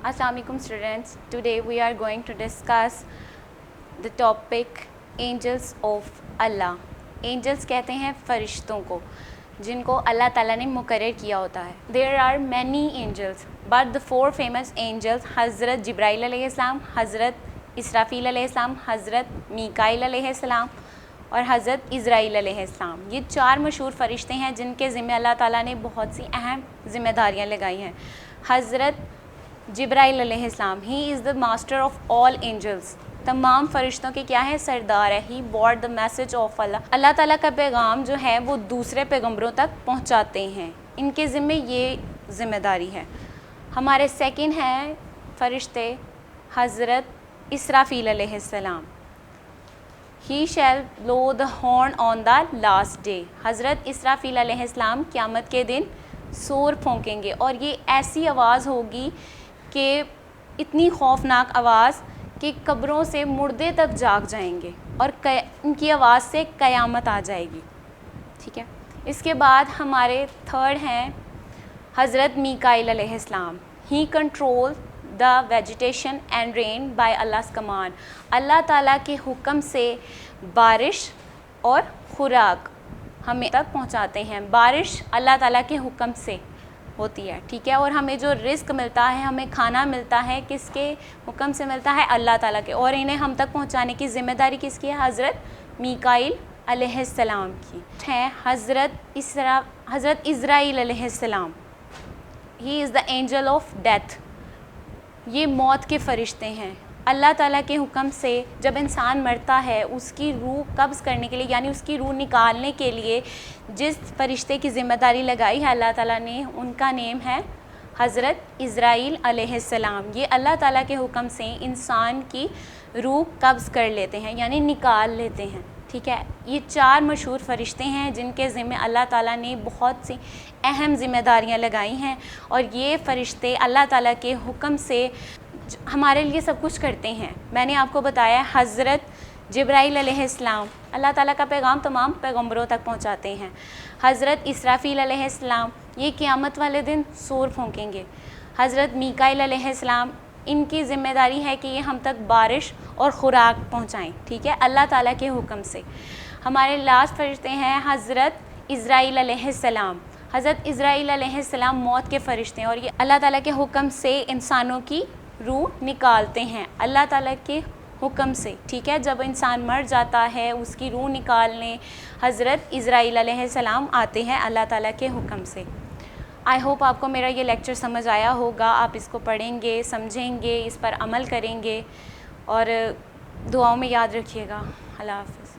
Assalamualaikum students. Today we are going to discuss the topic angels of Allah. Angels कहते हैं फरिश्तों को जिनको अल्लाह ताला ने मुकर्रर किया होता है. There are many angels, but the four famous angels हज़रत जिब्राइल अलैहिस्सलाम, हज़रत इसराफील अलैहिस्सलाम, हज़रत मीकाईल अलैहिस्सलाम और हज़रत इज़राइल अलैहिस्सलाम, ये चार मशहूर फ़रिश्ते हैं जिनके ज़िम्मे अल्लाह ताला ने बहुत सी अहम ज़िम्मेदारियाँ लगाई हैं. हज़रत जिब्राइल अलैहिस्सलाम, he is the master of all angels, तमाम फ़रिश्तों के क्या है, सरदार है. He bought the message of Allah, अल्लाह ताला का पैगाम जो है वो दूसरे पैगम्बरों तक पहुँचाते हैं. इनके ज़िम्मे ये ज़िम्मेदारी है. हमारे सेकंड हैं फ़रिश्ते हज़रत इसराफील अलैहिस्सलाम. He shall blow the horn on the last day. हज़रत इसराफील अलैहिस्सलाम क़यामत के दिन सूर फूंकेंगे और ये ऐसी आवाज़ होगी कि इतनी खौफनाक आवाज़ कि कब्रों से मुर्दे तक जाग जाएंगे और इनकी आवाज़ से क़यामत आ जाएगी. ठीक है. इसके बाद हमारे थर्ड हैं हज़रत मीकाईल अलैहिस्सलाम. He control the vegetation and rain by Allah's command. अल्लाह ताला के हुक्म से बारिश और खुराक हमें तक पहुंचाते हैं. बारिश अल्लाह ताला के हुक्म से होती है. ठीक है. और हमें जो रिज़्क़ मिलता है, हमें खाना मिलता है, किसके हुक्म से मिलता है, अल्लाह ताला के. और इन्हें हम तक पहुंचाने की ज़िम्मेदारी किसकी है, हज़रत मीकाईल अलैहिस्सलाम की है. हज़रत इज़राइल अलैहिस्सलाम, he is the angel of death. ये मौत के फ़रिश्ते हैं. अल्लाह ताला के हुक्म से जब इंसान मरता है उसकी रूह कब्ज़ करने के लिए, यानी उसकी रूह निकालने के लिए जिस फ़रिश्ते की ज़िम्मेदारी लगाई है अल्लाह ताला ने, उनका नेम है हज़रत इज़राइल अलैहिस्सलाम. ये अल्लाह ताला के हुक्म से इंसान की रूह कब्ज़ कर लेते हैं, यानी निकाल लेते हैं. ठीक है. ये चार मशहूर फ़रिश्ते हैं जिनके ज़िम्मे अल्लाह ताला ने बहुत सी अहम ज़िम्मेदारियाँ लगाई हैं. और ये फ़रिश्ते अल्लाह ताला के हुक्म से हमारे लिए सब कुछ करते हैं. मैंने आपको बताया हज़रत जिब्राइल अलैहिस्सलाम अल्लाह ताला का पैगाम तमाम पैगम्बरों तक पहुंचाते हैं. हज़रत इसराफील अलैहिस्सलाम, ये क़यामत वाले दिन सूर फूंकेंगे. हज़रत मीकाईल अलैहिस्सलाम, इनकी ज़िम्मेदारी है कि ये हम तक बारिश और ख़ुराक पहुंचाएं. ठीक है, अल्लाह ताला के हुक्म से. हमारे लास्ट फ़रिश्ते हैं हज़रत इज़राइल अलैहिस्सलाम. हज़रत इज़राइल अलैहिस्सलाम मौत के फ़रिश्ते हैं और ये अल्लाह ताला के हुक्म से इंसानों की रूह निकालते हैं, अल्लाह ताला के हुक्म से. ठीक है. जब इंसान मर जाता है उसकी रूह निकालने हज़रत इज़राइल अलैहिस्सलाम आते हैं अल्लाह ताला के हुक्म से. आई होप आपको मेरा ये लेक्चर समझ आया होगा. आप इसको पढ़ेंगे, समझेंगे, इस पर अमल करेंगे और दुआओं में याद रखिएगा. अल्लाह हाफ़िज़.